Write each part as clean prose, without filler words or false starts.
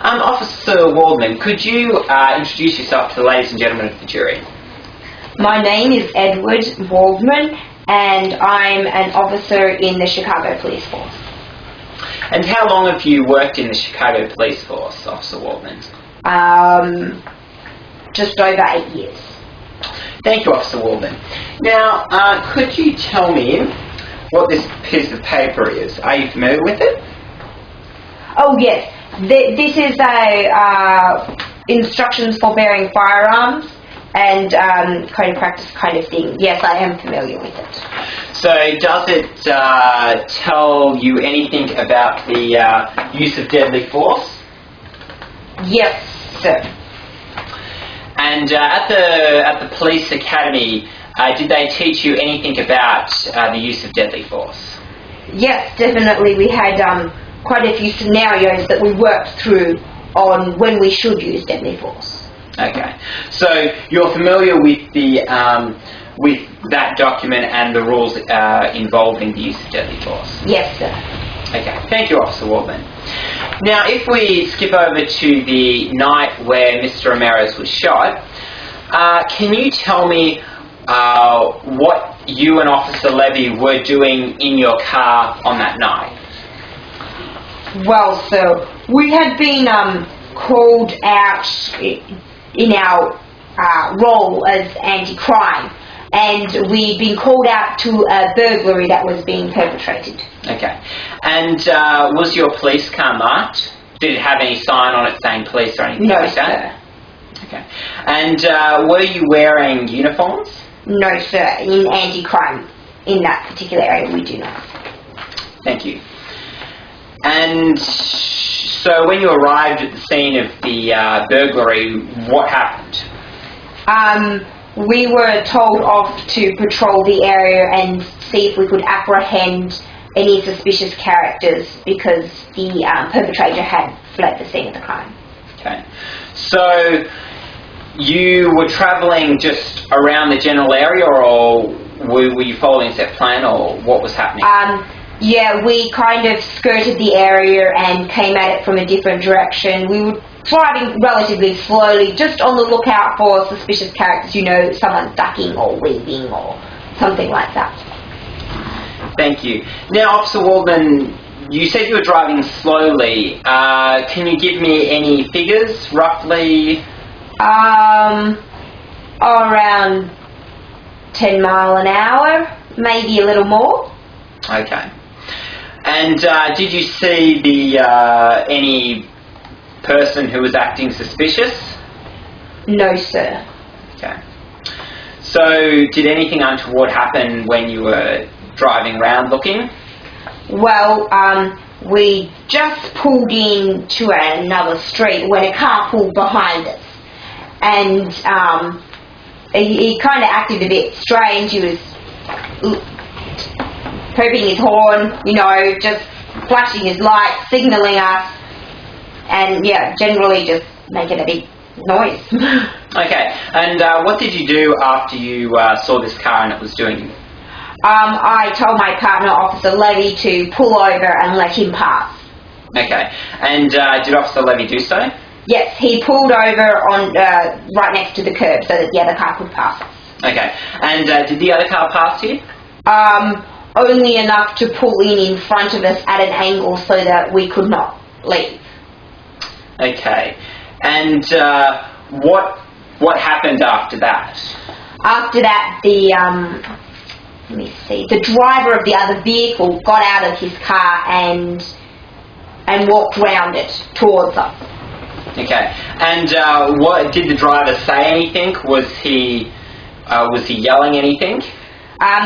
Officer Waldman, could you introduce yourself to the ladies and gentlemen of the jury? My name is Edward Waldman, and I'm an officer in the Chicago Police Force. And how long have you worked in the Chicago Police Force, Officer Waldman? Just over 8 years. Thank you, Officer Waldman. Now, could you tell me what this piece of paper is? Are you familiar with it? Oh yes, this is instructions for bearing firearms and code of practice kind of thing. Yes, I am familiar with it. So does it tell you anything about the use of deadly force? Yes, sir. And at the police academy, did they teach you anything about the use of deadly force? Yes, definitely. We had quite a few scenarios that we worked through on when we should use deadly force. Okay, so you're familiar with the with that document and the rules involving the use of deadly force? Yes, sir. Okay, thank you, Officer Waldman. Now, if we skip over to the night where Mr. Ramirez was shot, can you tell me what you and Officer Levy were doing in your car on that night? Well, sir, we had been called out in our role as anti-crime, and we'd been called out to a burglary that was being perpetrated. Okay. And was your police car marked? Did it have any sign on it saying police or anything like that? No, sir. Okay. And were you wearing uniforms? No, sir. In anti-crime, in that particular area, we do not. Thank you. And so when you arrived at the scene of the burglary, what happened? We were told off to patrol the area and see if we could apprehend any suspicious characters because the perpetrator had fled the scene of the crime. Okay. So you were travelling just around the general area, or were you following a set plan, or what was happening? Yeah, we kind of skirted the area and came at it from a different direction. We were driving relatively slowly, just on the lookout for suspicious characters, you know, someone ducking or weaving or something like that. Thank you. Now, Officer Waldman, you said you were driving slowly. Can you give me any figures, roughly? Around 10 miles an hour, maybe a little more. Okay. And did you see the any person who was acting suspicious? No, sir. Okay. So did anything untoward happen when you were driving around looking? Well, we just pulled into another street when a car pulled behind us. And he kind of acted a bit strange. He was pooping his horn, you know, just flashing his light, signalling us, and yeah, generally just making a big noise. Okay, and what did you do after you saw this car and it was doing? I told my partner, Officer Levy, to pull over and let him pass. Okay, and did Officer Levy do so? Yes, he pulled over on right next to the curb so that the other car could pass us. Okay, and did the other car pass you? Only enough to pull in front of us at an angle so that we could not leave. Okay, and what happened after that? After that, the the driver of the other vehicle got out of his car and walked round it towards us. Okay, and what did the driver say? Anything? Was he yelling anything?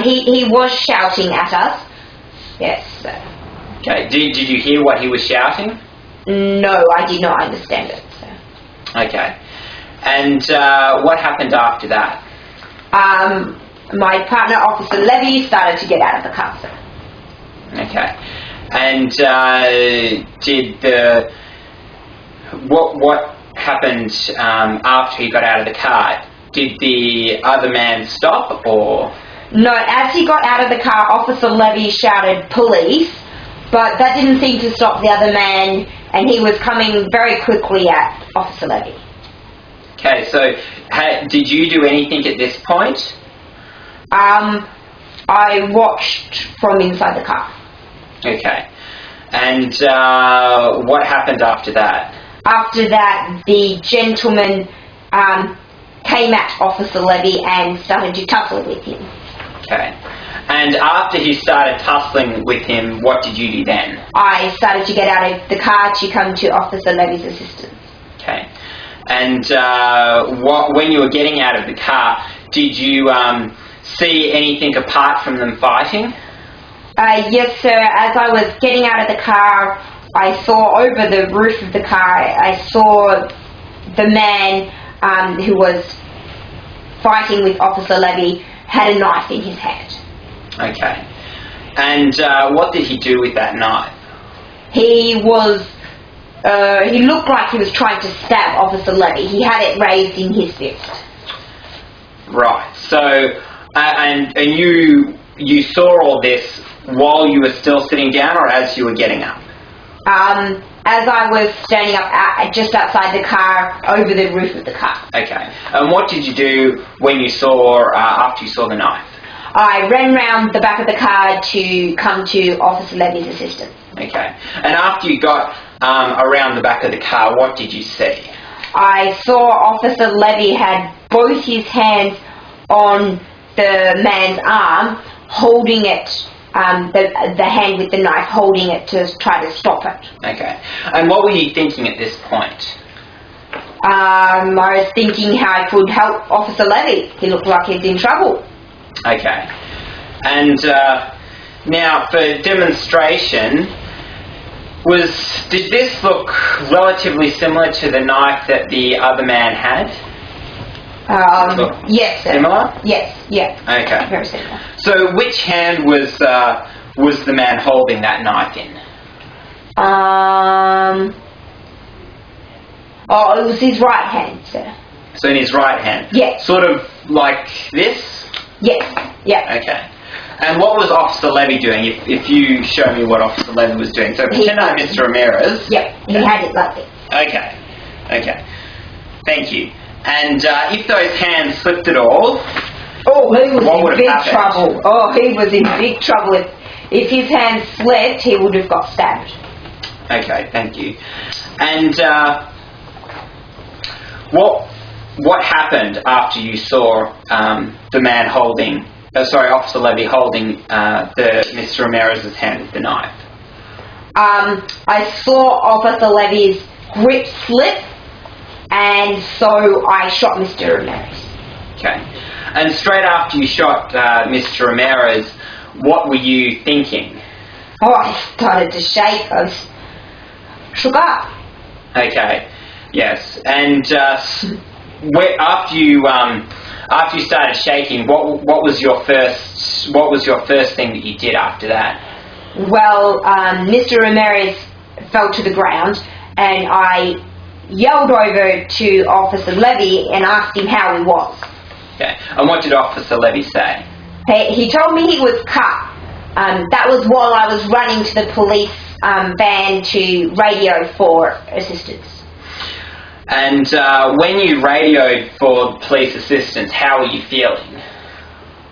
He was shouting at us. Yes. Okay. Did you hear what he was shouting? No, I did not understand it. So. Okay. And what happened after that? My partner, Officer Levy, started to get out of the car, sir. Okay. And what happened after he got out of the car? Did the other man stop, or...? No, as he got out of the car, Officer Levy shouted, "Police," but that didn't seem to stop the other man, and he was coming very quickly at Officer Levy. Okay, so did you do anything at this point? I watched from inside the car. Okay. And what happened after that? After that, the gentleman came at Officer Levy and started to tussle with him. Okay. And after he started tussling with him, what did you do then? I started to get out of the car to come to Officer Levy's assistance. Okay. And when you were getting out of the car, did you see anything apart from them fighting? Yes, sir. As I was getting out of the car, I saw over the roof of the car, I saw the man who was fighting with Officer Levy had a knife in his hand. Okay. And what did he do with that knife? He looked like he was trying to stab Officer Levy. He had it raised in his fist. Right. So, and you saw all this while you were still sitting down, or as you were getting up? As I was standing up just outside the car, over the roof of the car. Okay. And what did you do when you saw, after you saw the knife? I ran round the back of the car to come to Officer Levy's assistance. Okay. And after you got around the back of the car, what did you see? I saw Officer Levy had both his hands on the man's arm, holding it, the hand with the knife, holding it to try to stop it. Okay. And what were you thinking at this point? I was thinking how I could help Officer Levy. He looked like he's in trouble. Okay. And now for demonstration, did this look relatively similar to the knife that the other man had? Yes, sir. Similar? Yes, yeah. Okay. Very similar. So which hand was the man holding that knife in? Oh, it was his right hand, sir. So in his right hand? Yes. Sort of like this? Yes, yeah. Okay. And what was Officer Levy doing, if you show me what Officer Levy was doing? So pretend I'm Mr. Ramirez. Yeah, he had it like this. Okay. Okay. Thank you. And if those hands slipped at all, oh, he was what would in big have happened? trouble. Oh, he was in big trouble. If his hands slipped, he would have got stabbed. Okay, thank you. And what happened after you saw the man holding, Officer Levy holding Mr. Ramirez's hand with the knife? I saw Officer Levy's grip slip, and so I shot Mr. Ramirez. Okay. And straight after you shot Mr. Ramirez, what were you thinking? Oh, I started to shake. I was shook up. Okay. Yes. And after you started shaking, what was your first thing that you did after that? Well, Mr. Ramirez fell to the ground, and I yelled over to Officer Levy and asked him how he was. Okay. And what did Officer Levy say? He told me he was cut. That was while I was running to the police van to radio for assistance. And when you radioed for police assistance, how were you feeling?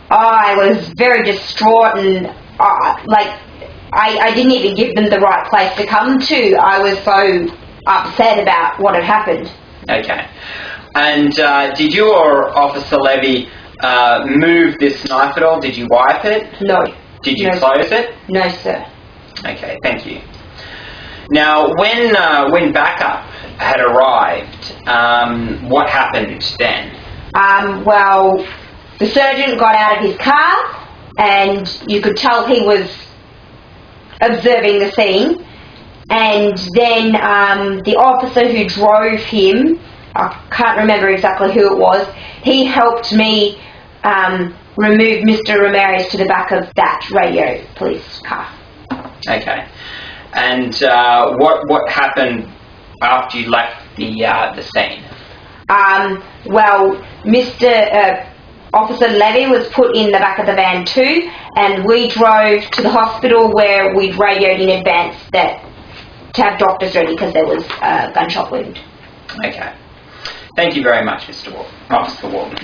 I was very distraught, and I didn't even give them the right place to come to. I was so upset about what had happened. Okay. And did you or Officer Levy move this knife at all? Did you wipe it? No. Did you close it? No, sir. Okay, thank you. Now, when backup had arrived, what happened then? Well, the surgeon got out of his car, and you could tell he was observing the scene. And then the officer who drove him, I can't remember exactly who it was, he helped me remove Mr. Ramirez to the back of that radio police car. Okay. And what happened after you left the scene? Well, Officer Levy was put in the back of the van too, and we drove to the hospital where we'd radioed in advance that to have doctors ready because there was a gunshot wound. Okay. Thank you very much, Officer Walton.